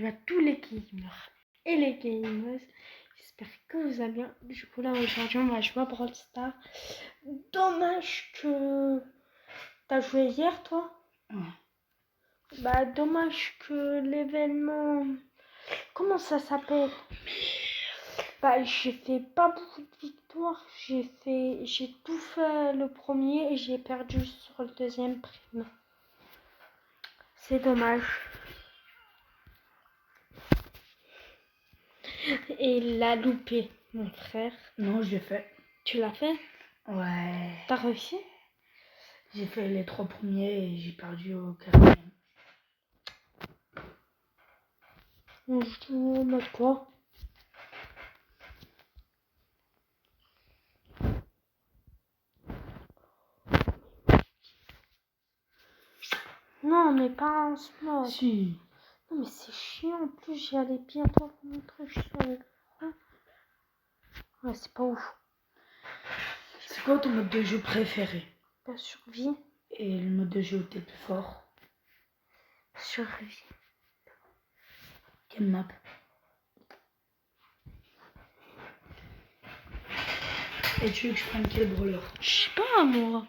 salut à tous les gamers et les gamers. J'espère que vous allez bien. Du coup là aujourd'hui on va jouer à Brawl Stars. Dommage que... T'as joué hier toi? Bah dommage que l'événement... Comment ça s'appelle? Bah j'ai fait pas beaucoup de victoires. J'ai tout fait le premier et j'ai perdu sur le deuxième prime. C'est dommage. Et il l'a loupé, mon frère. Non, je l'ai fait. Tu l'as fait? Ouais. T'as réussi? J'ai fait les 3 premiers et j'ai perdu au 4e. On joue en mode quoi? Non, mais pas en ce mode. Si. Non, mais c'est chiant. En plus, j'allais bientôt vous montrer. Je suis avec... Hein? Ouais, c'est pas ouf. C'est quoi ton mode de jeu préféré? La survie. Et le mode de jeu où t'es le plus fort? Survie. Quelle map? Et tu veux que je prenne quel brawler? Je sais pas, moi.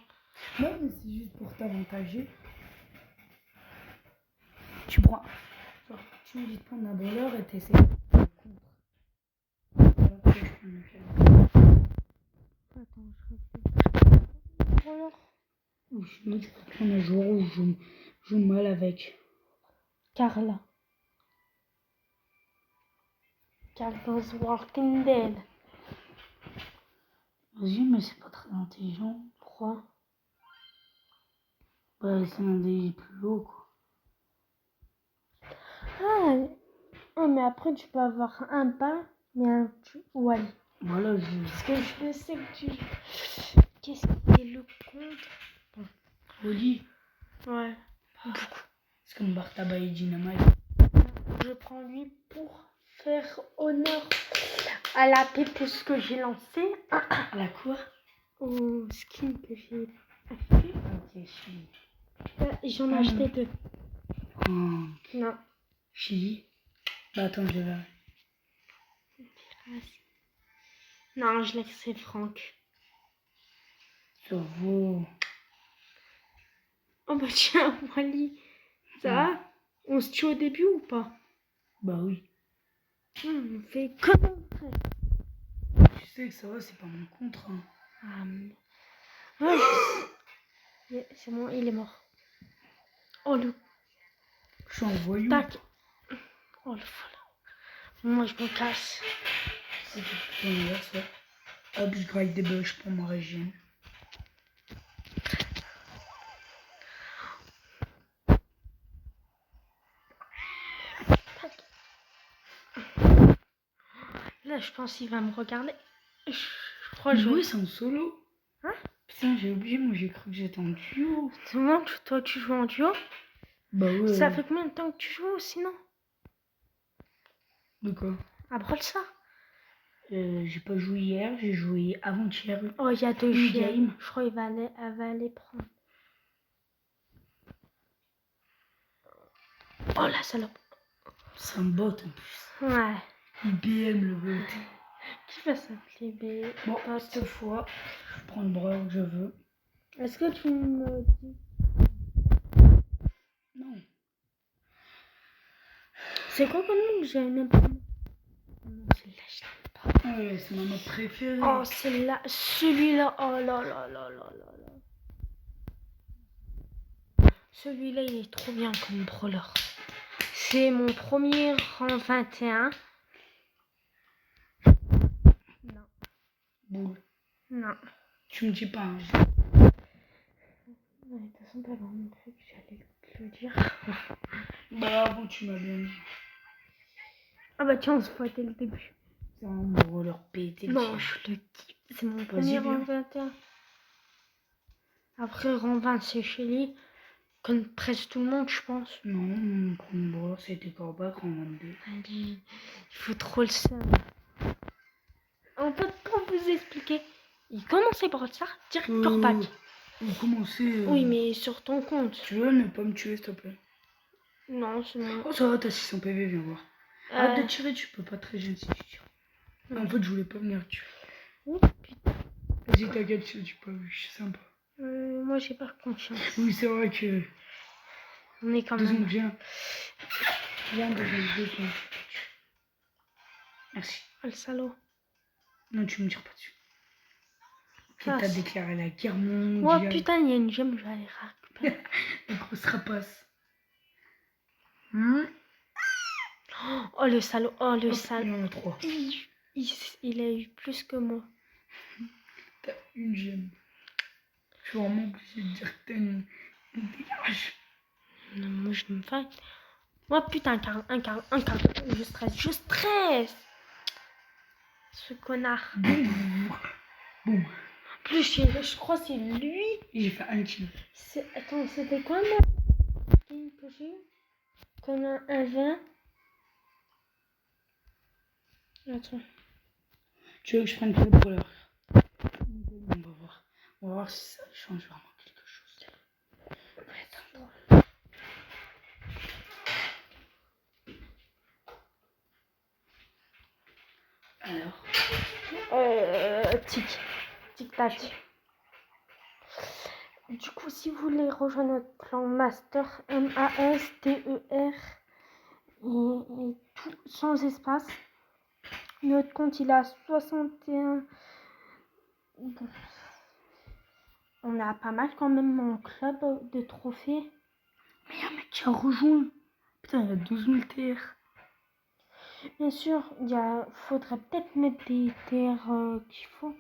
Non, mais c'est juste pour t'avantager. Tu prends... Genre, tu me dis de prendre un brawler et t'essaies de prendre contre. Attends, je réfléchis. Alors, Ou sinon, tu peux prendre un joueur où je joue mal avec. Carla. Carla's Walking Dead. Vas-y, mais c'est pas très intelligent. Pourquoi? Bah, c'est l'un des plus hauts, quoi. Ah, oh, mais après, tu peux avoir un bain, mais un Wally. Voilà, Parce que je sais que tu... Qu'est-ce qui est le compte? Oli, Ouais. c'est comme Bartaba et Dynamite. Je prends lui pour faire honneur à la pépouze que j'ai lancée. À la quoi? Au skin que j'ai acheté. Ok, Chili. J'en ai acheté 2. Oh, Non. Chili. Bah attends, je vais. Non, je laisserai Franck. Ça vaut. Oh bah tiens, Wally. Ça va? On se tue au début ou pas? Bah oui. On fait comme on fait. Tu sais que ça va, c'est pas mon contre. Hein. Ah, mais... Ouais, c'est bon, il est mort. Oh le... Je suis un voyou. Tac. Oh le folle. Moi je me casse. C'est tout ton anniversaire. Hop, je graille des bugs pour ma région. Là, je pense qu'il va me regarder. Je crois Mais que je... oui, c'est en solo. Hein? Putain, j'ai oublié, moi j'ai cru que j'étais en duo. Comment toi tu joues en duo? Bah ouais. Ça fait combien de temps que tu joues sinon? De quoi? À Brawl Stars? J'ai pas joué hier, j'ai joué avant-hier. Oh, il y a 2 Une chiens. game. Je crois qu'il va aller prendre. Oh la salope. C'est un bot en plus. Ouais. IBM le bot. Qui va s'appeler B? Bon, cette fois, je prends le brawler que je veux. Est-ce que tu me dis? Non. C'est quoi comme nom que j'ai même pas? Non, celle-là, je l'aime pas. Ouais, c'est ma mode préférée. Oh, celle-là, celui-là, oh là là là là là là. Celui-là, il est trop bien comme brawler. C'est mon premier rang 21. Non. Boule. Non. Tu me dis pas. Hein. Ouais, de toute façon, t'as vraiment fait que j'allais te le dire. Bah avant tu m'as bien dit. Ah bah tiens, on se voit dès le début. C'est un brawler pété. Non, je le kiffe. C'est mon premier bien. rang 21. Après, rang 20, c'est Shelly. Comme presque tout le monde, je pense. Non, mon premier brawler c'était Corbac en 22. Il faut trop le savoir. En fait, pour vous expliquer, il commençait par ça, dire Corbac. On commençait. Oui, mais sur ton compte. Tu veux ne pas me tuer s'il te plaît? Non, c'est moi. Oh, ça va, t'as 600 PV, viens voir. Arrête de tirer, tu peux pas très jeune si tu tires. En fait, je voulais pas venir tuer. Oh putain. Vas-y, t'inquiète, tu peux, je suis sympa. Moi, j'ai pas confiance. Oui, c'est vrai que. On est quand 2 secondes, même. viens. Viens, 2 secondes. Merci. Oh, le salaud. Non, tu me tires pas dessus. Ok, Ah, t'as c'est- déclaré la guerre Oh mondiale. putain, il y a une gemme, je vais aller récupérer. La grosse rapace. Oh, le salaud. Oh, le Hop, salaud. il y en a 3. Il a eu plus que moi. T'as une gemme. Je suis vraiment obligé de dire que t'as une dégage. Non, moi, je me fight. Moi, putain, un quart. Je stresse. Ce connard. Boum. Plus, je crois que c'est lui. J'ai fait un kill. Attends, c'était quoi, moi que j'ai eu? Qu'on a un 20. Attends. Tu veux que je prenne quel brawler? On va voir. On va voir si ça change vraiment quelque chose. Attends. Alors. Tic-tac. Du coup, si vous voulez rejoindre notre clan Master, M-A-S-T-E-R, et tout sans espace, notre compte il a 61. Bon. On a pas mal quand même en club de trophées. Mais il y a un mec qui a rejoint. Putain, il y a 12 000 TR. Bien sûr, faudrait peut-être mettre des terres qu'il faut.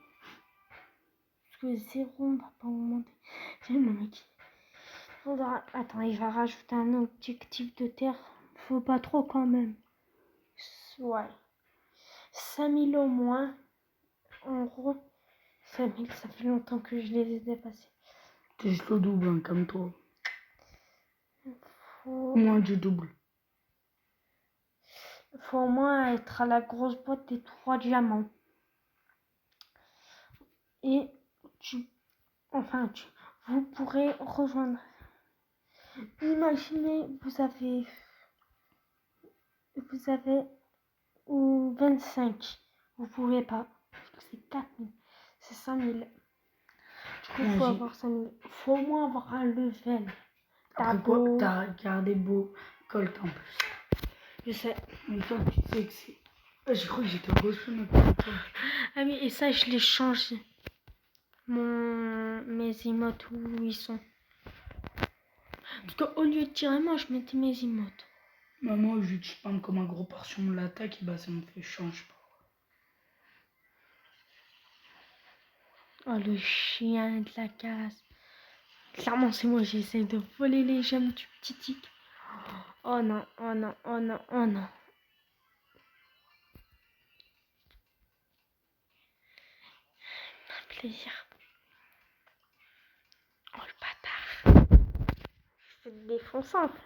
Parce que 0, on va pas augmenter. J'aime le mec. Attends, il va rajouter un objectif de terre. Faut pas trop quand même. Ouais. 5000 au moins. En gros, 5000, ça fait longtemps que je les ai dépassés. T'es juste le double, hein, comme toi. Faut Moins du double. au moins être à la grosse boîte des 3 diamants. Et vous pourrez rejoindre. Imaginez, vous avez ou 25. Vous pouvez pas. Parce que c'est 4000. C'est 5000. Du coup, il faut avoir 5000. Faut au moins avoir un level. Après quoi, t'as gardé beau Colt en plus. Je sais. Mais toi, tu sais que c'est. Je crois que j'étais reçu notre toi. Ah oui, et ça, je l'ai changé. Mes emotes, où ils sont. Parce qu'au lieu de tirer, moi, je mettais mes emotes. Maman, je spam comme un gros portion de l'attaque, et bah ça me fait change pas. Oh, le chien de la casse. Clairement, c'est moi, j'essaie de voler les gemmes du petit tic. Oh non, oh non, oh non, oh non. Un plaisir. Oh, le bâtard. Je vais te défoncer, en fait.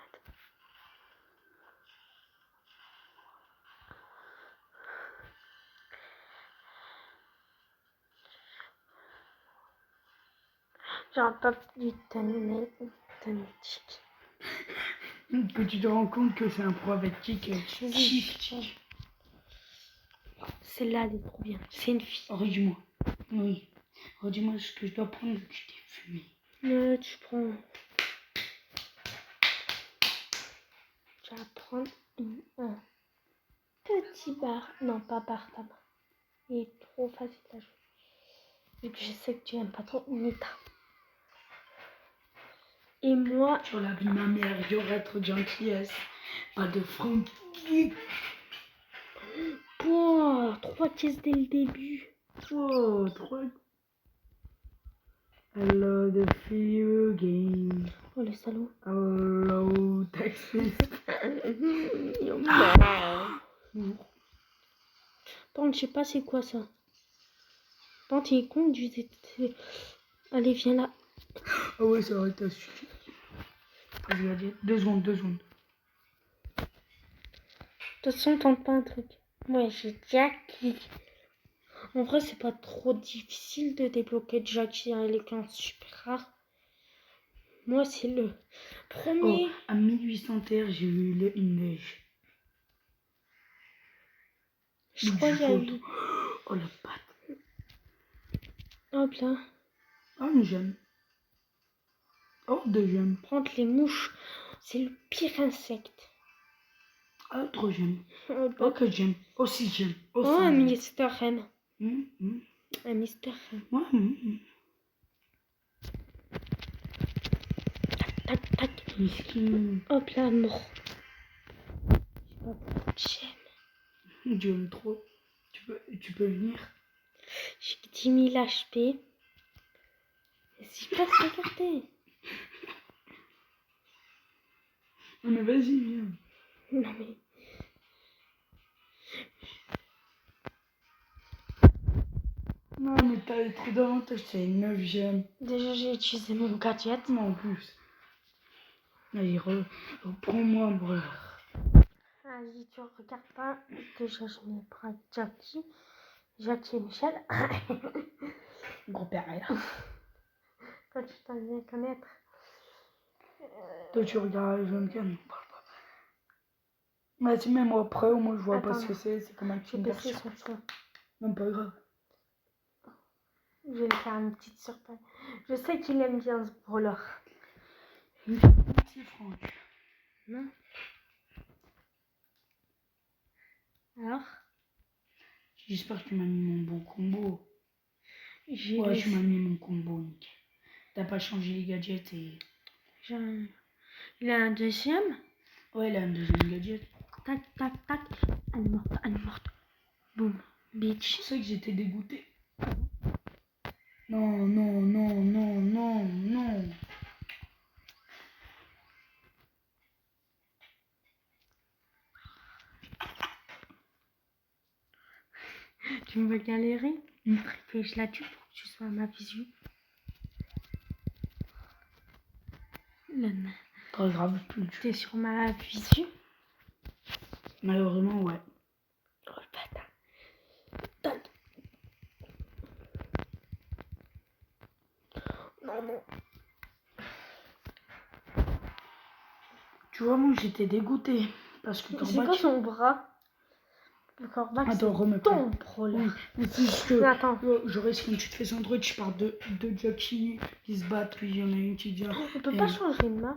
J'aurais pas dû t'amener tic. Que tu te rends compte que c'est un pro avec tic. Celle-là, elle est trop bien. C'est une fille. Redis-moi. Oui. Redis-moi ce que je dois prendre, que tu t'es fumé. Tu prends. Tu vas prendre un petit bar. Non, pas bar tabac. Il est trop facile à jouer. Et puis je sais que tu aimes pas trop Nita. Et moi. Sur la vie de ma mère, j'aurais trop de gentillesse. Pas de Frankie. Oh, 3 caisses dès le début. Oh, 3. Hello, the few game. Oh, le salaud. Hello, Texas. Attends, je sais pas c'est quoi ça. Attends, t'es con, allez, viens là. Ah ouais, ça aurait été suffi. Vas-y, vas-y. 2 secondes, 2 secondes. De toute façon, tente pas un truc. Ouais, j'ai Jackie. En vrai, c'est pas trop difficile de débloquer Jackie et les clans super rares. Moi, c'est le Oh, premier. à 1800 terres, j'ai eu une neige. Je crois qu'il y a eu. Oh, la patte. Hop là. Oh, une gemme. Oh, deux gemmes. Prendre les mouches. C'est le pire insecte. Oh, trois gemmes. Oh, Oh, quatre gemmes. Oh, six gemmes. Oh, oh un cinq gemmes. Mister M. Un Mister M. Ouais, Tac, tac. Miskin. Hop là, mort. J'ai pas beaucoup de gemmes. J'aime trop. Tu peux venir. J'ai 10 000 HP. Si je peux te regarder. Non, mais vas-y, viens. Non mais. Non, mais t'as trop d'avantages, c'est 9 gemmes. Déjà, j'ai utilisé mon gadget. Non, en plus. Allez, reprends-moi un brûleur. Vas-y, tu regardes pas. Déjà, je mets pas Jackie. Jackie et Michel. Gros-père est là. Toi, tu t'en viens connaître. Toi, tu regardes les jeunes cannes. On parle pas. Vas-y, mets-moi après, au moins je vois pas Attends. ce que c'est comme un J'ai film baissé d'action. son son. Non, pas grave. Je vais lui faire une petite surprise. Je sais qu'il aime bien ce brawler. Merci, Franck. Non? Alors? J'espère que tu m'as mis mon bon combo. J'ai Ouais, laissé- tu m'as mis mon combo, nickel. T'as pas changé les gadgets et... Il a un deuxième. Ouais, il a un deuxième gadget. Tac, tac, tac. Elle est morte, elle est morte. Boum. Bitch. C'est ça que j'étais dégoûté. Non, non, non, non, non, non. Tu me veux galérer? Que je la tue pour que tu sois à ma visu. Pas grave, je peux le tuer. T'es sur ma visu? Malheureusement, ouais. Oh le bâtard. Tac. Non, non. Tu vois, moi, j'étais dégoûté. Parce que C'est quoi son bras? Le corbac, Attends, remets ton brawler. Oui, mais c'est juste que... Attends. Je reste quand tu te fais sandwich, je parle de Jackie qui se battent, puis il y en a une qui vient. On peut pas changer de map.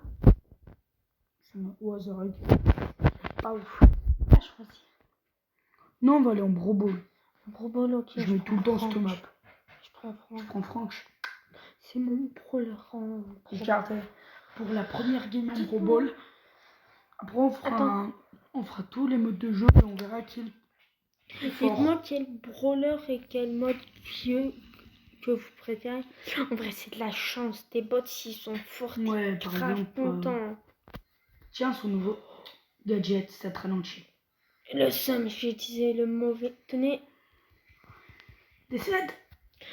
Au hasard. Pas ouf. Pas choisir. Non, on va aller en brobol. Brobol, ok. Je mets tout le temps cette map. Je prends Franck. Je prends Franck. C'est mon brawler en Regarde, pour la première game en brobol. Après, on fera tous les modes de jeu et on verra qui est fort. Dites-moi quel brawler et quel mode vieux que vous préférez. En vrai, c'est de la chance. Tes bots, s'ils sont forts, Ouais, par grave exemple. content. Tiens, son nouveau gadget, ça te ralentit. Le seum, j'ai utilisé le mauvais. Tenez. Décède.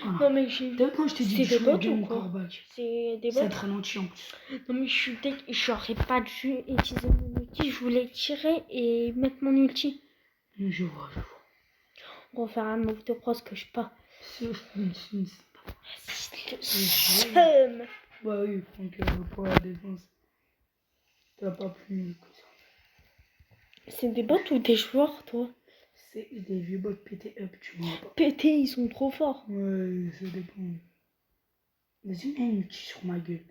Voilà. Non, mais j'ai vu. Quand je t'ai dit C'est que des je bots bien ou mon quoi? corbac. C'est des Ça bots. te ralentit en plus. Non, mais je suis j'aurais pas dû utiliser mon ulti. Je voulais tirer et mettre mon ulti. Je vois. On va faire un move de bros que je pas. C'est pas. Le seum. Bah oui, Franck, pour la défense. T'as pas plus que ça. C'est des bots ou des joueurs, toi? C'est des vieux bots pété up, tu vois pas. PT, ils sont trop forts. Ouais, ça dépend. Vas-y, mets une ulti sur ma gueule.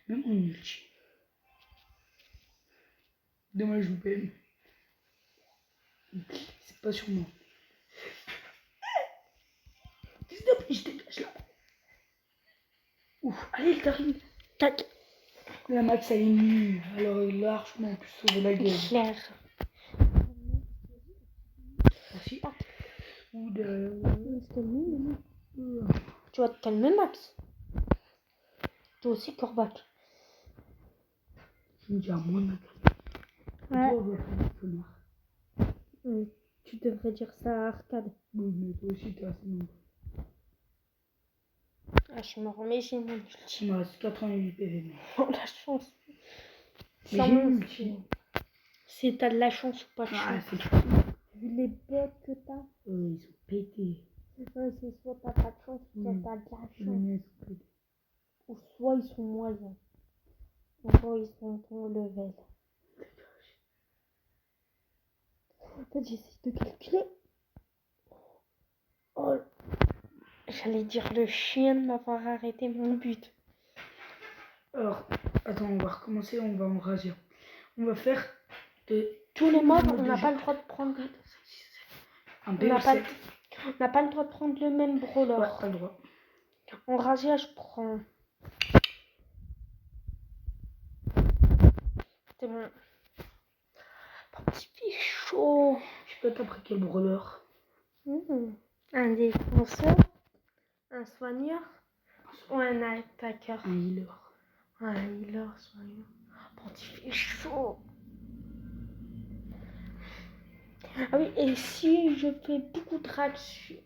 Même mon ulti. Dommage, je vous paye. C'est pas sur moi. Qu'est-ce que je dégage là. Ouf, allez, t'arrives. Tac. La max, elle est nulle. Alors, il a largement pu sauver la gueule. Claire. Merci. Ou de... Tu vas te calmer, Max. Toi aussi, Corbac. Je me dis à moi, ma Ouais. toi, on va faire un peu noir. Tu devrais dire ça à Arcade. Oui, mais toi aussi, t'es assez nombreux. Ah, je me remets, j'ai mon ulti. Il me reste 88 PV. Oh, la chance. Mais Ça j'ai monte. une ulti. C'est t'as de la chance ou pas de Ah, chance. c'est Vu les bots que t'as. ils sont pétés. Ouais, c'est soit t'as pas de chance, soit t'as de la Les chance. miens sont pétés. Ou soit ils sont moyens. En gros, ils sont au level. En fait, j'essaie de calculer. Oh, j'allais dire le chien de m'avoir arrêté mon but. Alors, attends, on va recommencer, on va en raser. On va faire de Tous les mobs, on de n'a jeu. pas le droit de prendre. Un On n'a pas, BE7. on n'a pas le droit de prendre le même brawler. Ouais, t'as le droit. En razzia, je prends. C'est bon. Petit chaud. Je sais pas, t'as pris quel brawler? Un défenseur, un soigneur ou un attaqueur. Un healer. Un healer, soigneur. Petit chaud. Ah oui, et si je fais beaucoup de réactions,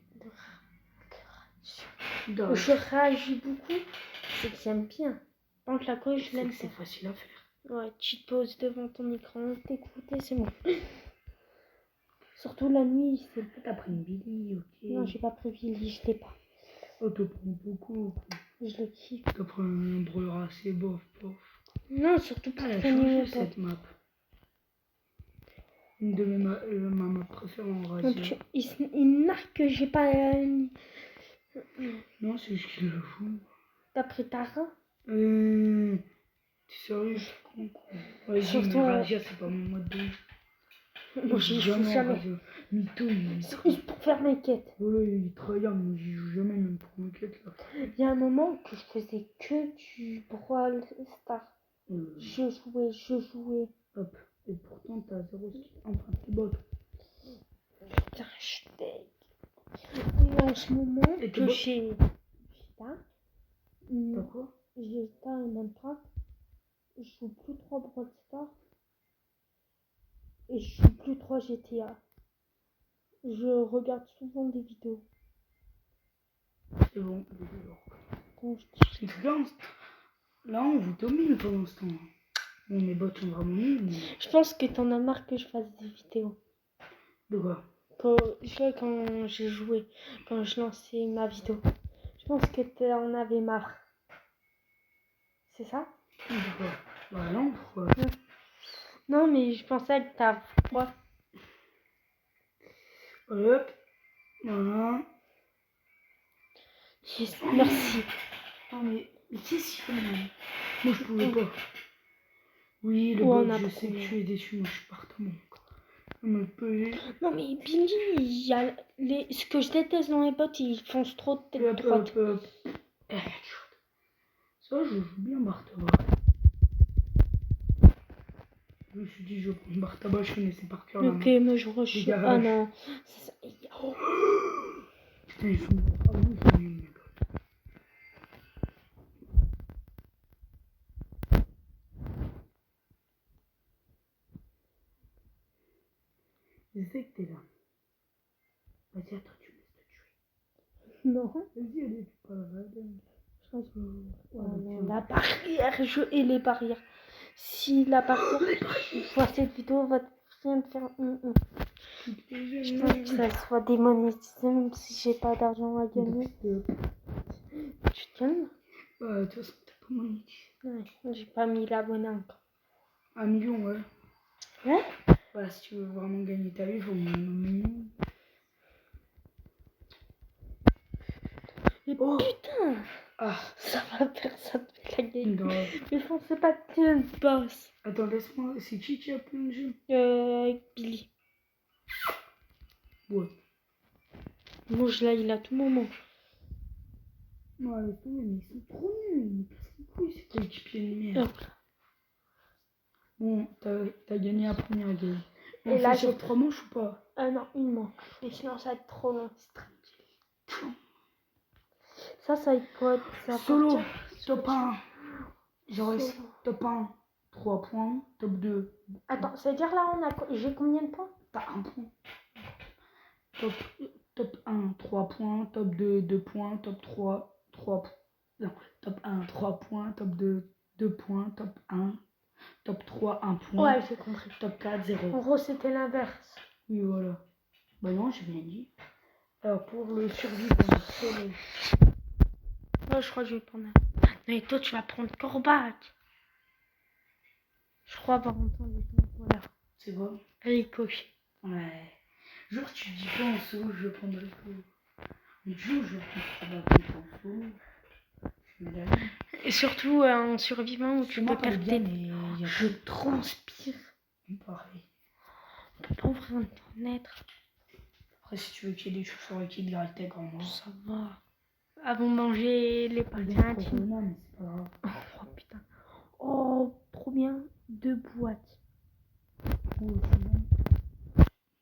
je réagis beaucoup, c'est que j'aime bien. Par contre, la cause, je l'aime. C'est facile à faire. Ouais, tu te poses devant ton écran, t'écoutes, c'est bon. Surtout la nuit, c'est. T'as pris une Billy, ok. Non, j'ai pas pris Billy, je l'ai pas. Oh, t'as pris beaucoup. Je le kiffe. T'as pris un brawler assez bof. Non, surtout pour Elle a traîner changé cette map. Une de ma map préférée en razzia. Il narque que j'ai pas. Non, c'est juste qu'il le joue. T'as pris Tara? T'es sérieux, je suis con. Vas-y, Surtout, mais razzia, c'est pas mon mode de jeu. Moi, j'y joue jamais. Mytho, il C'est juste pour faire mes quêtes. ouais, il est tryhard, mais j'y joue jamais, même pour mes quêtes là. Il y a un moment que je faisais que du Brawl Star. Je jouais. Hop. Et pourtant, t'as 0 skill. Enfin, t'es bot. Putain, je t'ai. Et en ce moment Et que j'ai. T'as quoi? J'ai éteint et même pas. Je joue plus trop Brawl Star. Et je joue plus trop GTA. Je regarde souvent des vidéos. C'est bon. Quand je dis. Là, on vous domine pour l'instant. Bon, mes bots sont vraiment nuls. Mais... Je pense que t'en as marre que je fasse des vidéos. De quoi? Quand j'ai joué, quand je lançais ma vidéo. Je pense que t'en avais marre. C'est ça? De quoi? Bah non, pourquoi? Non, mais je pensais que t'as froid. Hop. Voilà. Yes, merci. Non, mais qu'est-ce qu'il y a? Moi, je pouvais pas. Oui, le Ouais, bot, je sais que tu es déçu. Moi, je suis partant. Non, mais Billy, il y a ce que je déteste dans les bots, ils foncent trop de tête droite. Ça, je joue bien Bartaba. Je me suis dit, je vais prendre Bartaba, je connaissais par cœur la Ok, main. moi je rush. Ah non, c'est ça. Oh. Putain, ils sont ah oui, ils sont nuls, mes gars. Je sais que t'es là. Vas-y, attends, tu me laisses te tuer. Non. Vas-y, allez, tu parles à La barrière, je hais les barrières. Si la barrière, je vois cette vidéo, va rien de faire. Je pense que ça soit démonétisé, même si j'ai pas d'argent à gagner. Tu tiens? De toute façon, t'as pas monétisé. Ouais, j'ai pas mis l'abonné encore. 1 million, ouais. Ouais? Voilà, si tu veux vraiment gagner ta vie, il faut minimum 1 million. Mais putain! Ah, ça va faire ça toute la game. grave. Mais je pensais pas que tu une boss. Attends, laisse-moi. C'est qui a plein de jeux? Avec Billy. Ouais. Moi, je l'ai, il a tout moment. Non, laisse tomber, mais ils sont trop nuls. Ils sont couilles, ces coéquipiers de merde. Bon, t'as gagné la première game. Et là, sur 3 manches ou pas? Non, une manche. Et sinon, ça va être trop long. Ça va être quoi? Solo, top 1. Genre, top 1, 3 points. Top 2. Attends, ça veut dire là, j'ai combien de points? T'as 1 point. Top 1, 3 points. Top 2, 2 points. Top 3, 3 points. Non, top 1, 3 points. Top 2, 2 points. Top 1, top 3, 1 point. Ouais, j'ai compris. Top 4, 0. En gros, c'était l'inverse. Oui, voilà. Bah non, j'ai bien dit. Alors, pour le survivant solo. Ouais, je crois que je vais prendre. Mais toi, tu vas prendre Corbac. Je crois par contre, voilà. C'est quoi? Ricochet. Ouais. Genre, tu dis pas en solo, je vais prendre Rico. Mais toujours, je vais prendre en solo. Je mets la ligne. Et surtout en survivant où tu peux Moi, perdre bien, tes... mais il y a Je transpire. pareil. On peut pas ouvrir une fenêtre. Après, si tu veux qu'il y ait des chauves-souris qui intègrent en moi. Ça va. Avant de manger les parties intimes. Non, mais c'est pas grave. Oh putain. Oh, trop bien. 2 boîtes. Oh, c'est bon.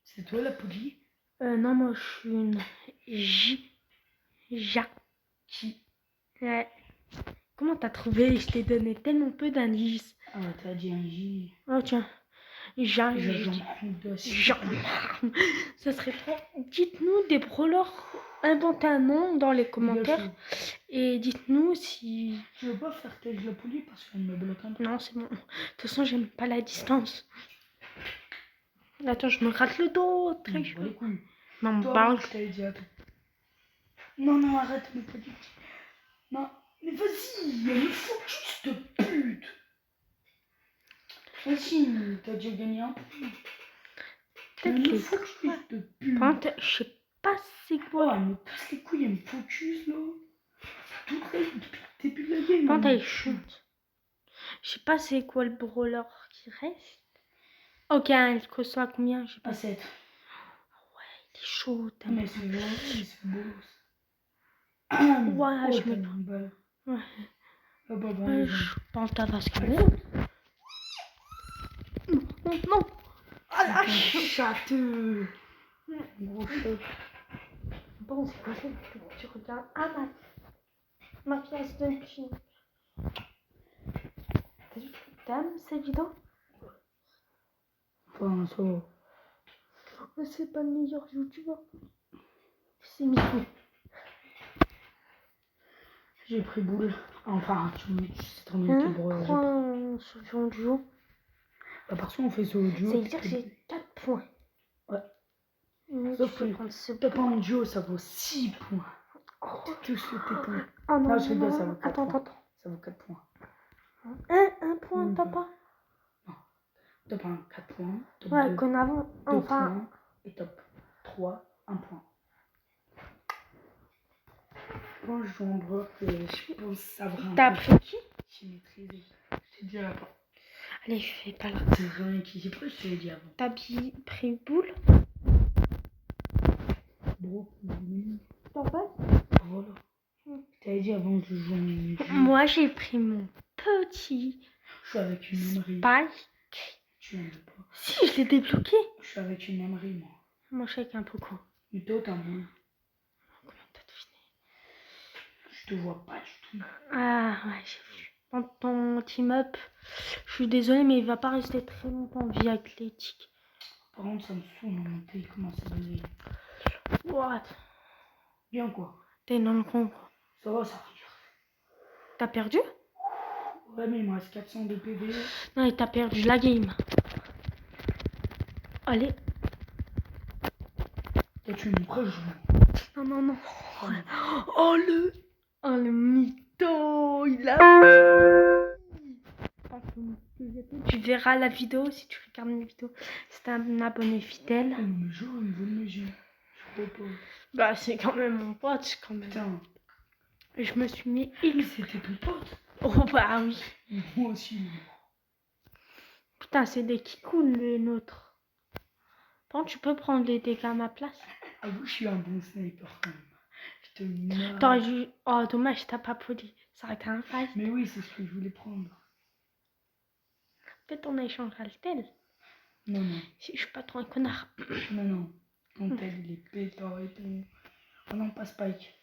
C'est toi la police? Non, moi je suis une Jackie. Ouais. Comment t'as trouvé? Je t'ai donné tellement peu d'indices. Ah, t'as dit un J. Oh tiens. Jean. Ça serait trop. Dites-nous des brawlers. Inventez un nom dans les commentaires. Et dites-nous si... Tu veux pas faire telle la police parce qu'elle me bloque un peu. Non, c'est bon. De toute façon, j'aime pas la distance. Attends, je me gratte le dos. Très chaud. M'en parle. Non, arrête, mais pas du tout. Non, mais vas-y, mais focus de pute. Vas-y, t'as déjà gagné un point. Peut-être les focus de pute. pointes, je sais pas c'est quoi. Oh, elle me casse les couilles, elle me focus là. Toute la depuis le début de la game. Pointe, elle chante. Je sais pas c'est quoi le brawler qui reste. Ok, elle coûte à combien? Je sais pas. 7. Ouais, il est chaud. Mais c'est gentil, c'est beau. Ouais, je me une balle. Ouais. Ah bah, Je pense à parce que... Non. Ah la château. Gros chat. Bon, c'est quoi ça? Tu regardes. Ah, ma pièce de film. T'as vu que t'aimes cette vidéo? Enfin, ça va. C'est pas le meilleur youtubeur. C'est Mickey. J'ai pris boule. Enfin, tu sais très bien qu'il brûle. Prends sur le duo. Bah, parce qu'on fait sur le duo. C'est-à-dire que j'ai 4 points. Ouais. Sauf que t'as pas en duo, ça vaut 6 points. Oh, tout sur tes points. Oh non, je rigole, ça vaut 4 attends, points. attends. Ça vaut 4 points. Un point, t'as pas? Non. Top 1, 4 points. Top ouais, 2, qu'on avant, 2 enfin. points. Et top 3, 1 point. Moi, je joue en bloc et je pense savoir un peu. T'as appris qui? J'ai maîtrisé. Je t'ai dit à la fin. Allez, je fais pas là. C'est rien qui j'ai pris, je te l'ai dit avant. T'as pris boule? Bro, T'en passes? voilà. Je t'avais dit avant que je joue en... Moi, j'ai pris mon petit. Je suis avec une âmerie. Spike. Tu aimes pas? Si, je l'ai débloqué. Je suis avec une âmerie, moi. Moi, je sais qu'il y a un peu quoi. Mais toi, t'as moins. Comment t'as deviné? Je te vois pas du tout. Ah, ouais, j'ai vu. Dans ton team-up, je suis désolée, mais il va pas rester très longtemps en vie athlétique. Par contre, ça me saoule en montée, il commence à baiser. What? Bien quoi? T'es dans le con, quoi. Ça va, ça arrive. T'as perdu? Ouais, mais il me reste 400 de PV. Non, et t'as perdu la game. Allez. Toi, tu me prêches, Non. Oh, le mytho. Il a... Tu verras la vidéo si tu regardes mes vidéos. C'est un abonné fidèle. Oh, mais genre, il veut me dire. Je crois pas. Bah, c'est quand même mon pote, quand même. Putain. Je me suis mis Mais c'était ton pote. Oh, bah oui. Moi aussi. Putain, c'est des kikouns, les nôtres. Bon, tu peux prendre les dégâts à ma place. Ah oui, je suis un bon sniper quand même. Je te mets. T'aurais dû... Oh, dommage, t'as pas poli. Ça aurait été un fight. Mais oui, c'est ce que je voulais prendre. Peut-être on échangera le tel. Non. Si je suis pas trop un connard. Non. Ton tel, il est pétard et tout. Oh non, pas Spike.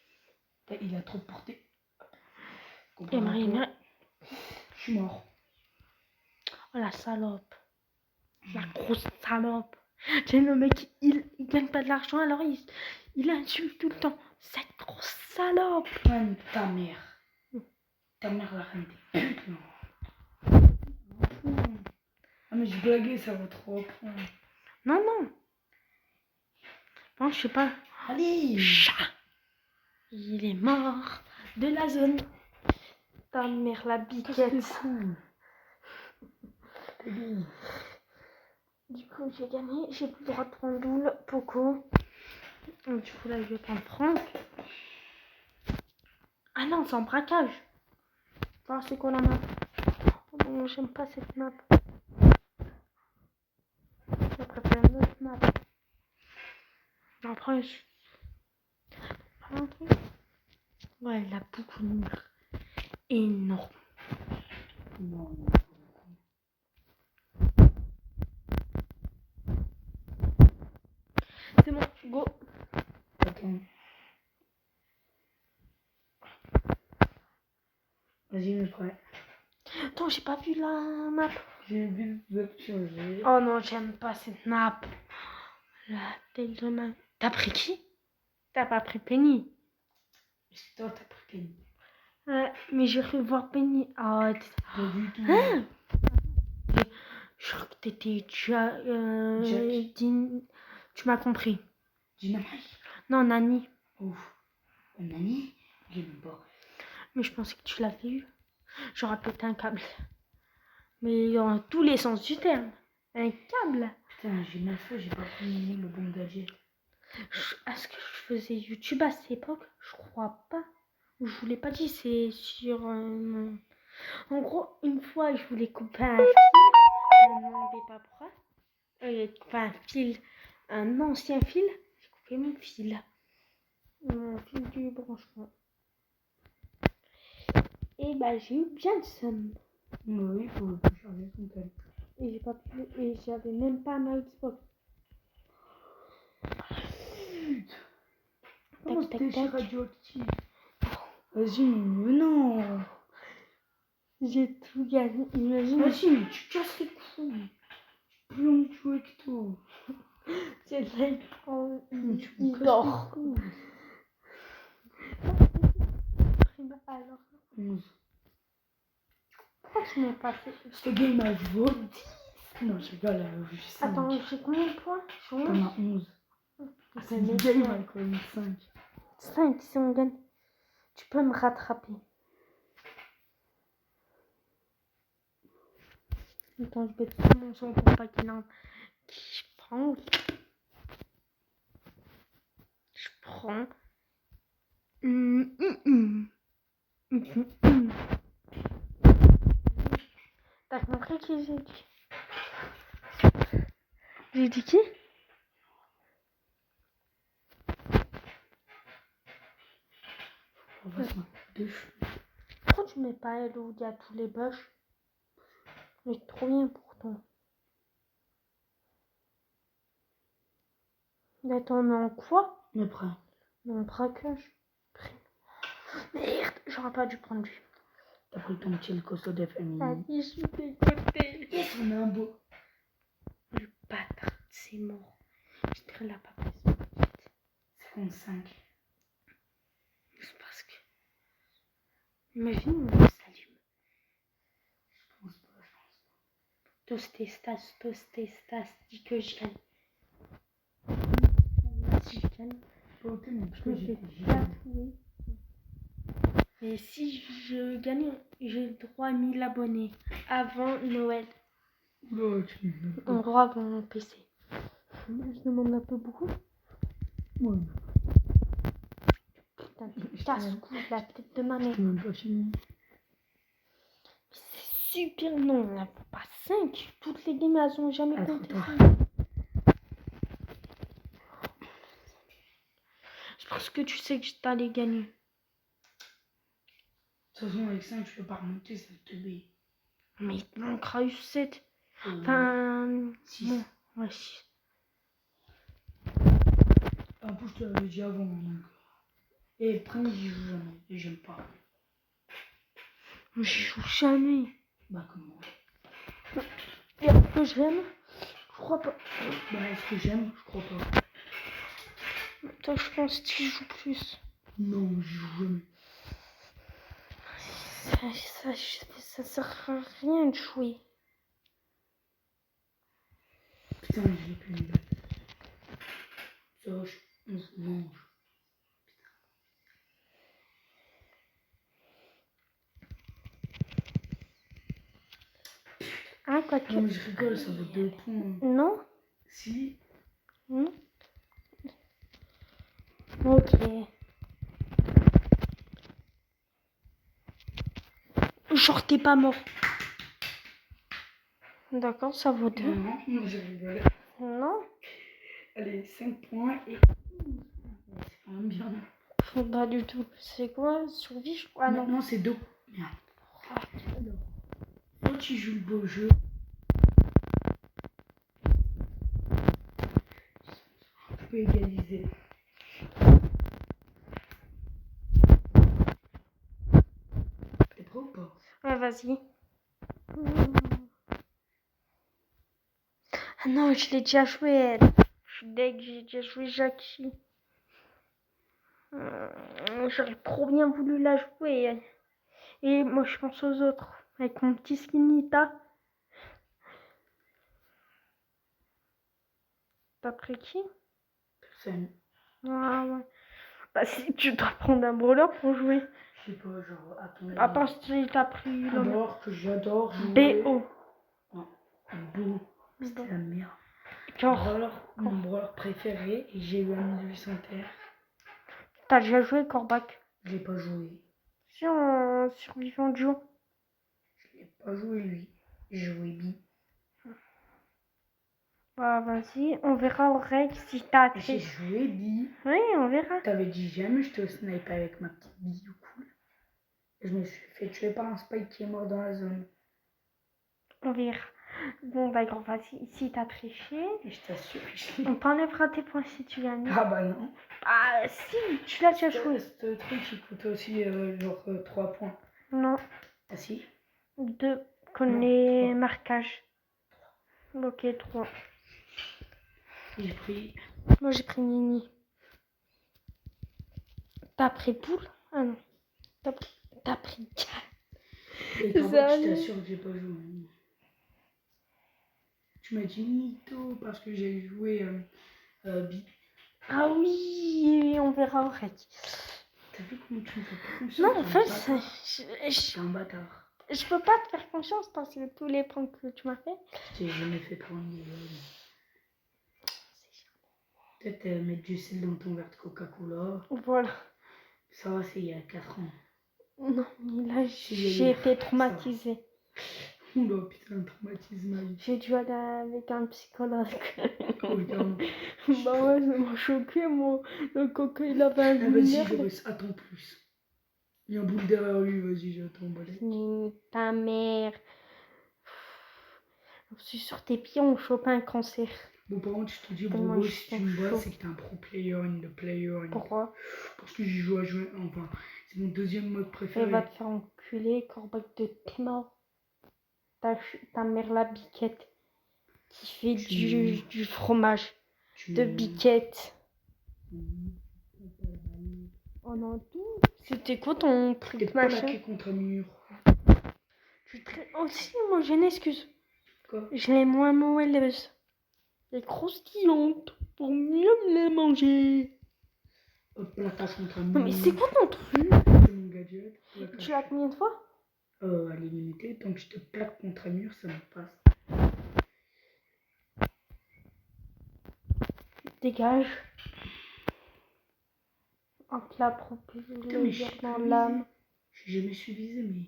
Il a trop porté. Et Marie, je suis mort. Oh la salope. La grosse salope. J'ai le mec, il gagne pas de l'argent, alors il insulte tout le temps. Cette grosse salope. Ouais, mais ta mère. Ta mère, la reine des putes, non. Ah, mais j'ai blagué, ça vaut 3 points. Non. Bon, je sais pas. Allez. Chat. Il est mort de la zone. Ta mère, la biquette. C'est bon. Du coup, j'ai gagné. J'ai plus le droit de prendre Doule, Poco. Du coup, là, je vais prendre Franck. Ah non, c'est en braquage. Voir c'est quoi la map. Oh non, j'aime pas cette map. Je préfère une autre map. Après, je... un truc. Ouais, elle a beaucoup de murs. Énorme. Non. C'est bon, go. Attends. Vas-y, mais prêt. Attends, j'ai pas vu la map. J'ai vu de changer. Oh non, j'aime pas cette map. La tête de ma... T'as pris qui? T'as pas pris Penny. C'est toi, t'as pris Penny. Mais j'ai cru voir Penny. Ah, Pas du tout. hein? Je crois que t'étais... Jack. Tu m'as compris. Dynamite. Non, Nani. Ouf. Nani? Je n'aime pas. Mais je pensais que tu l'avais eu. J'aurais pété un câble. Mais dans tous les sens du terme. Un câble. Putain, j'ai mal fait, j'ai pas pris le bon gadget. Est-ce que je faisais YouTube à cette époque? Je crois pas. Je vous l'ai pas dit, c'est sur... En gros, une fois, je voulais couper un fil. Je me demandais pas pourquoi. Enfin, un fil. Un ancien fil. J'ai coupé mon fil. Mon fil du branchement. Et bah, j'ai eu bien le seum. Oui, faut charger son tel. Et j'ai pas pu... Et j'avais même pas ma Xbox. Oh, Tac, tac, c'était tac. radioactif. Vas-y, mais non. J'ai tout gagné. Imagine. Vas-y, mais tu casses les couilles. J'ai plus envie de jouer avec toi. C'est là, il casses dort. les couilles. Alors, 11. pourquoi tu m'as pas fait? Ce game a vaut 10. Non, je rigole, j'ai 5. Attends, j'ai combien de points? J'ai T'en as 11. C'est le game a quoi, 5. 5 si on gagne. Tu peux me rattraper. Attends, je vais te prendre mon son pour pas qu'il en... Je prends. Je prends. T'as compris qui j'ai dit? J'ai dit qui? Pourquoi tu mets pas elle où il y a tous les bugs? C'est trop bien pourtant. Attends, en quoi? Mais prêt. En braquage. Merde, j'aurais pas dû prendre lui. T'as pris ton petit costaud de famille. Ah, je suis dégoûtée. Yes, on a un beau. Le bâtard, c'est mort. Je dirais la pas pris. 55. C'est parce que... Imagine, on s'allume. Je pense pas. Tosté, dis que je gagne. Si je gagne, Pas ok, mais je me fais tatouer. Et si je gagne, j'ai le droit à 1000 abonnés avant Noël. Là, tu En droit avant mon PC. Je demande un peu beaucoup. Ouais. Putain, tu casse-couille la tête de ma mère. Je même pas fini. C'est super, non, on n'a pas 5. Toutes les games, elles ont jamais compté. C'est parce que tu sais que je t'allais gagner. De toute façon, avec 5, tu peux pas remonter, ça va te baie. Mais il te manquera eu 7. Enfin, 6. bon, ouais, 6. En plus, je te l'avais dit avant. Donc. Et premier, j'y joue jamais. Et j'aime pas. Je joue jamais. Bah, comment? Et est-ce que j'aime? Je crois pas. Bah, est-ce que j'aime? Je crois pas. Toi, je pense que tu joues plus. Non, j'y joue jamais. Ça sert à rien de jouer. Putain, j'ai plus. Ça, on se mange. Hein, quoi? t'as que... Non, mais je rigole, ça vaut 2 points. Non? Si. Non? Ok. Genre, t'es pas mort. D'accord, ça vaut 2. Non, non, je rigole. Non? Allez, 5 points et... C'est quand même bien. Pas du tout. C'est quoi? Survie, je crois. Ah non. Maintenant, c'est 2. Merde. Alors, toi, tu joues le beau jeu. Je peux égaliser. T'es prêt ou pas? Ouais, vas-y. Ah non, je l'ai déjà joué, elle. Je suis deg, j'ai déjà joué Jackie. J'aurais trop bien voulu la jouer, elle. Et moi, je pense aux autres. Avec mon petit Skinita. T'as pris qui? Personne. Ouais. Bah, si tu dois prendre un brawler pour jouer. Je sais pas, genre, à ton avis. À part si t'as pris Un le brawler que j'adore jouer. BO. Non, Beau. C'était la merde. Genre, Mon brawler préféré, et j'ai eu un 1800 terre. t'as déjà joué Corbac? Je l'ai pas joué. Si, en survivant duo. Je l'ai pas joué lui. J'ai joué Bi. Bah, vas-y, on verra au règle si t'as J'ai triché. joué Bi. Oui, on verra. T'avais dit jamais je te snipe avec ma petite Bi du coup. Et je me suis fait tuer par un Spike qui est mort dans la zone. On verra. Bon, d'accord, vas-y. Si t'as triché, Et je t'assure que on t'enlèvera tes points si tu gagnes. Ah bah non. Ah, si, tu l'as déjà joué. Ce truc il coûte aussi genre 3 points. Non, Ah si? 2. Comme Non, les 3. marquages. Ok, 3. J'ai pris. Moi, j'ai pris Nini. T'as pris Poule? Ah non. T'as pris Et C'est quand ça, je allez. t'assure que j'ai pas joué. Tu m'as dit mytho parce que j'ai joué Bi. Ah oui, on verra au règle. T'as vu comment tu me fais pas confiance? Non, en fait, T'es un bâtard. je peux pas te faire confiance parce que tous les points que tu m'as fait. Je t'ai jamais fait pour une Peut-être mettre du sel dans ton verre de Coca-Cola. Voilà. Ça va, c'est il y a 4 ans. Non, mais là, Si, j'ai été traumatisée. Oula, putain, un traumatisme. J'ai dû aller avec un psychologue. Oh, regarde. Bah ouais, ça m'a choqué, moi. Le coca, il avait un Ah, vas-y, merde. Joris, attends plus. Il y a un boule derrière lui, vas-y, j'attends. Balai. Ta mère. Je suis sur tes pieds, on chope un cancer. Bon, par contre, je te dis, Tellement Brogo, je si tu suis me bats, chaud. c'est que t'es un pro player in the player. Pourquoi? Parce que j'y joue à jouer. Enfin, c'est mon deuxième mode Elle préféré. va te faire enculer, corbac de tes morts. Ta mère la biquette. Qui fait du fromage. De biquette. Oh non, tout. C'était quoi ton T'es truc plaqué machin? contre un mur. Aussi, moi j'ai une excuse. Quoi? Je l'ai moins moelleuse. Et croustillante. Pour mieux me les manger. Plaquage contre un mur. Non mais c'est quoi ton truc? C'est mon gadget. Tu l'as combien de fois? Elle est limitée. Tant que je te plaque contre un mur, ça me passe. Dégage. Un plat propulseur dans l'âme. J'ai jamais su viser, mais.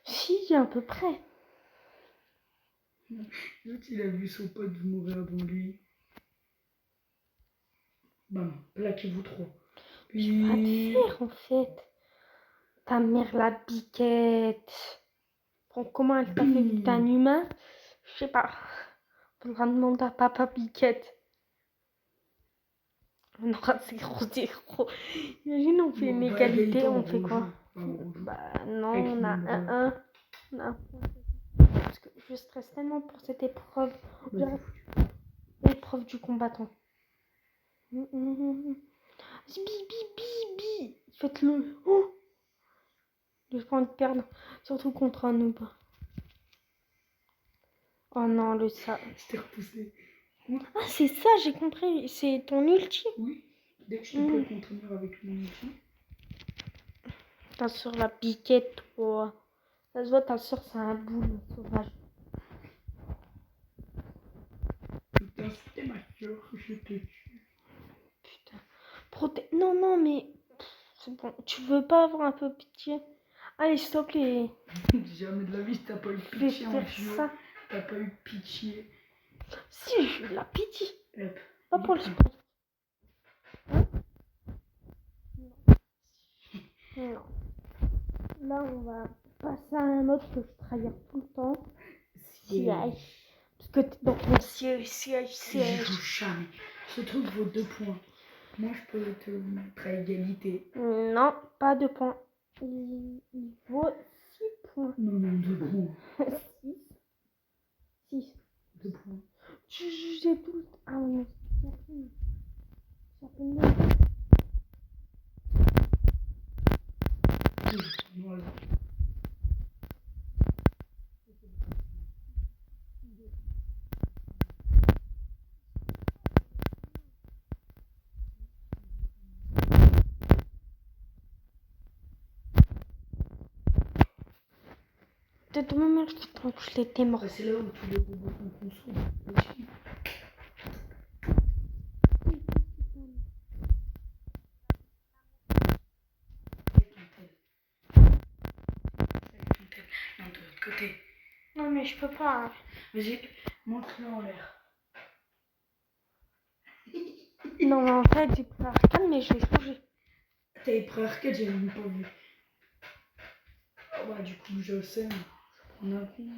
Si, à peu près. L'autre, il a vu son pote mourir avant lui. Bam, plaquez-vous trop. Tu vas te faire en fait. Ta mère la biquette. Bon, comment elle t'a fait vu que t'es un humain? Je sais pas. Faudra demander à papa biquette. On aura zéro. Imagine, on fait une égalité, on fait quoi? Bah non, on a un. On a un point. Parce que je stresse tellement pour cette épreuve. L'épreuve du combattant. Bi. Faites-le. Oh, j'ai pas envie de perdre. Surtout contre un noob. Oh non, le ça. Je t'ai repoussé. Ah, c'est ça, j'ai compris. C'est ton ulti. Oui, dès que je te plaque contre un mur avec mon ulti. T'as sur la piquette, toi. Ça se voit, ta soeur, c'est un boule sauvage. c'était ma soeur, je te tue. Putain. Non, non, mais... C'est bon. Tu veux pas avoir un peu pitié? Allez, s'il te plaît. Jamais de la vie, t'as pas eu Je vais pitié en faire jeu. ça. T'as pas eu pitié. Si, j'ai eu de la pitié. Hop. Pas pour le sport. Hein? Non. Là, on va passer à un mode que je trahis tout le temps. Siège. Parce que t'es dans ton siège. Je joue jamais. Ce truc vaut 2 points. Moi, je peux te mettre à égalité. Non, pas 2 points. Il vaut 6 points. Non, 2 points. 6. 2 points. J'ai tout le temps. Ah oui, ça fait mieux. Voilà. De toute manière, je vais t'enculer, t'es mort. C'est là où tous les robots sont construits. Non, de l'autre côté. Non, mais je peux pas. Vas-y, montre-le en l'air. Non, mais en fait, j'ai pris arcade, mais je vais changer. T'avais pris arcade, j'avais même pas vu. Oh bah, du coup, je sais. Je vais prendre un coup.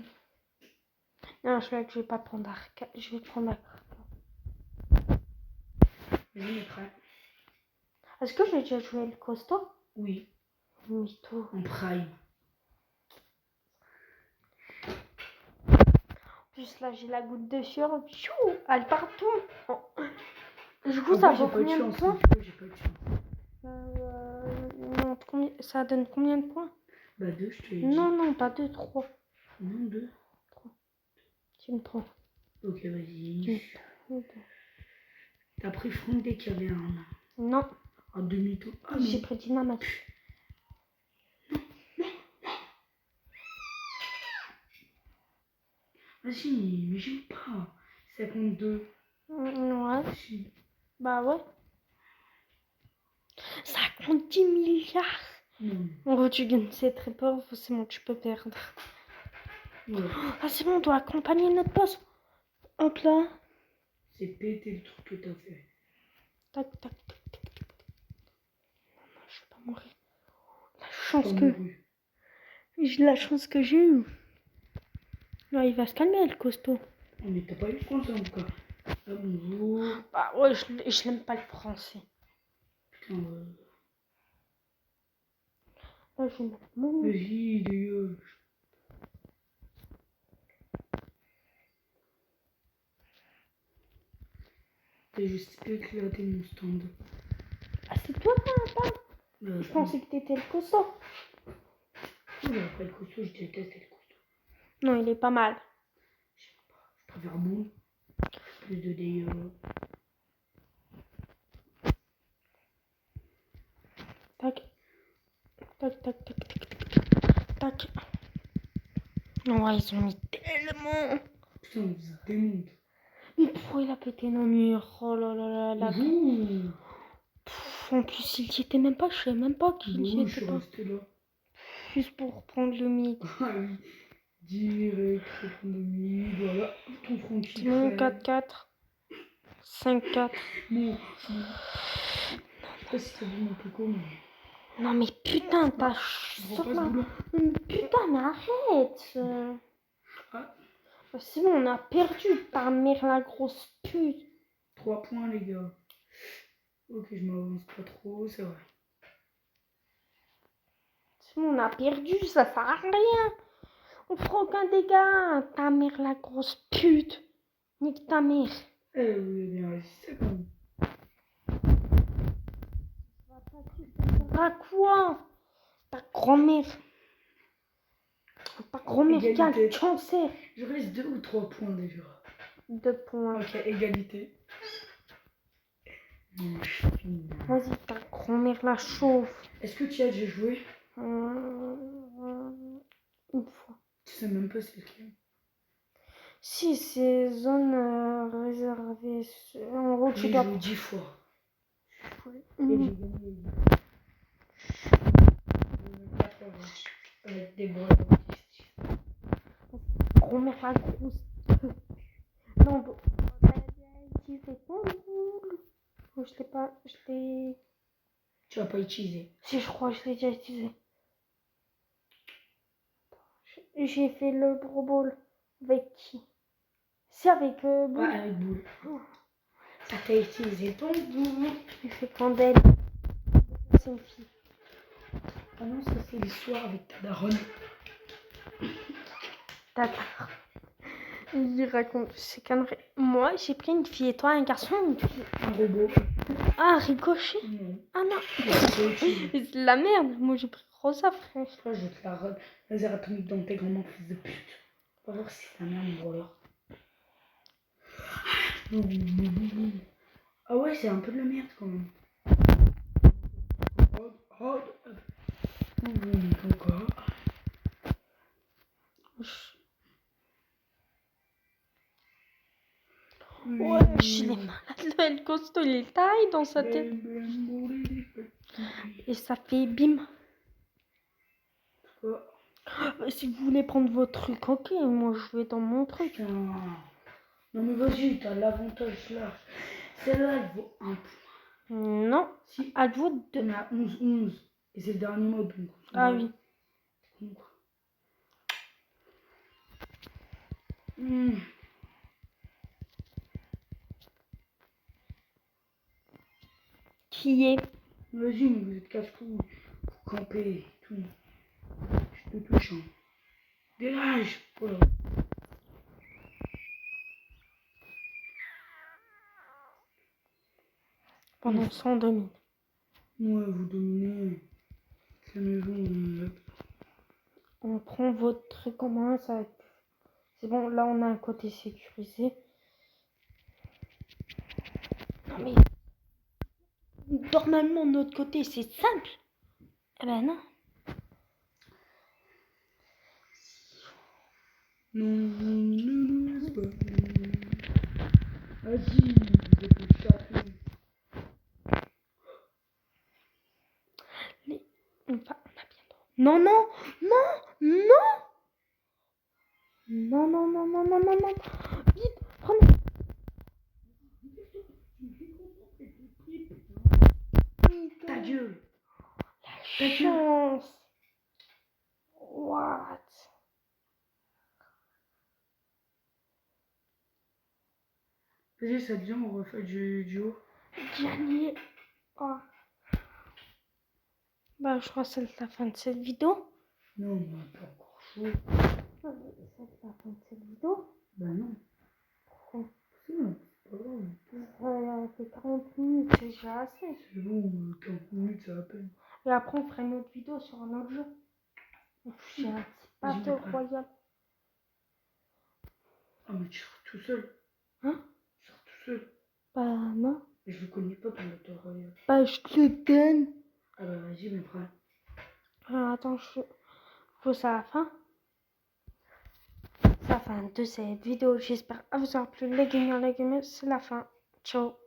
Non, je vais pas prendre arcade. Je vais prendre arcade. Vas-y, prêt. Est-ce que j'ai déjà joué le costaud? Oui. Mytho. En prime. En plus, là, j'ai la goutte de sueur. Pfiou, elle part tout. Oh. Du coup, ça vaut combien de points? J'ai pas eu de chance. Non, ça donne combien de points? Bah 2, je te l'ai dit. Non, pas 2, 3. Non, 2. Tu me prends. Ok, vas-y. T'as pris Franck dès qu'il y avait Non. un demi-tour. Ah, J'ai pris Dynamite. Vas-y, mais j'aime pas. 52. Ouais. Si. Bah ouais. Ça compte 10 milliards. Non. En gros, tu gagnes, c'est très pauvre, c'est bon, tu peux perdre. Ouais. Ah, c'est bon, on doit accompagner notre boss. Hop là. C'est pété le truc que t'as fait. Tac, tac, tac, tac, tac. Non, je vais pas mourir. La chance que j'ai eue. Là, il va se calmer, le costaud. Oh, mais t'as pas eu le français encore. Ah, bonjour. Bah ouais, je n'aime pas le français. Putain, Là, je vais mettre mon... Vas-y, dégage. T'as juste éclaté mon stand. Ah, c'est toi, pas. Je pensais que t'étais le costaud. Oui, après le costaud, je déteste le costaud. Non, il est pas mal. Je préfère bon. Plus de dégâts. Tac. Tac, tac, tac, tac, tac, tac. Ouais, ils ont mis tellement. Putain, on se démonte. Mais pourquoi il a pété nos murs? Oh là là là là. En plus, il y était même pas, je sais même pas qu'il y était. Je suis resté là. Juste pour prendre le mid. Ah oui. Direct, reprendre le mid, voilà. Ton Francky. C'est bon, 4-4. 5-4. Non. Je sais pas si t'as vu mon coco, mais. Non mais putain, t'as Je repasse boulot. Putain, mais arrête. Ah. C'est bon, on a perdu, ta mère la grosse pute. 3 points, les gars. Ok, je m'avance pas trop, c'est vrai. C'est bon, on a perdu, ça sert à rien. On fera aucun dégât, ta mère la grosse pute. Nique ta mère. Eh, vous avez bien résisté quand même. À quoi? Ta grand-mère. Ta grand-mère qui a le cancer. Je reste 2 ou 3 points déjà. 2 points. Ok, égalité. Vas-y, ta grand-mère la chauffe. Est-ce que tu as déjà joué? Une fois. Tu sais même pas c'est lequel. Si, c'est zone réservée. En gros, tu J'ai dois. joué 10 fois. Et Mhm. j'ai gagné 4 fois avec des bois. Grand-mère la grosse. Non, bon. Tu fais quoi? Je l'ai pas. Je l'ai. Tu vas pas utiliser. Si, je crois que je l'ai déjà utilisé. J'ai fait le Pro Bowl. Avec qui? C'est avec Boule. Ouais, avec boule. Ça t'a utilisé ton boule. J'ai fait Candelle. C'est une fille. Ah non, ça c'est l'histoire avec ta daronne. D'accord. Il raconte ses conneries. Moi, j'ai pris une fille et toi, un garçon ou une fille? Un robot. Ah, Ricochet. Non. Ah non. C'est utile. C'est de la merde. Moi, j'ai pris Rosa, frère. Toi, je te la rôde. Laser atomique dans tes grands fils de pute. On va voir si c'est la merde, mon voleur. Ah ouais, c'est un peu de la merde quand même. Ouais, il est malade. Le costaud, il est taille dans sa tête. Et ça fait bim. Si vous voulez prendre votre truc, ok. Moi, je vais dans mon truc. Putain. Non mais vas-y, t'as l'avantage là. Celle-là, elle vaut 1 point. Non. Si. À vous de. On a 11. Et c'est le dernier mot donc. Ah oui. Qui est? Vas-y, mais vous êtes casse-couilles. Vous campez et tout. Je te touche. Hein. Dégage. Voilà. Pendant 100 domine. Ouais, vous dominez. La maison. On prend votre truc en main, ça va être... C'est bon, là on a un côté sécurisé. Non mais... Normalement, de notre côté, c'est simple. Eh ben non. Non, c'est pas. Vas-y, vous êtes des chatons. On a bien droit. Non, non, non, non. Non, non, non, non, non, non, non. Vite, prenez. Ta gueule. La chance. What? Vas-y, ça te dit, on refait du duo. Gagné. Oh. Bah, je crois que c'est la fin de cette vidéo. Non, on n'a pas encore chaud. C'est la fin de cette vidéo. Bah non. Pourquoi? C'est pas grave. Ça fait 40 minutes, c'est déjà assez. C'est bon, 40 minutes, ça va à peine. Et après, on fera une autre vidéo sur un autre jeu. J'ai un petit bateau royal. Ah, mais tu sors tout seul. Hein? Tu sors tout seul. Bah, non. Mais je le connais pas, ton bateau royal. Bah, je te le donne. Ah bah vas-y, mes frères. Attends, je faut ça à la fin. C'est la fin de cette vidéo. J'espère que vous aura plu. Les gagnants, les gamers, c'est la fin. Ciao.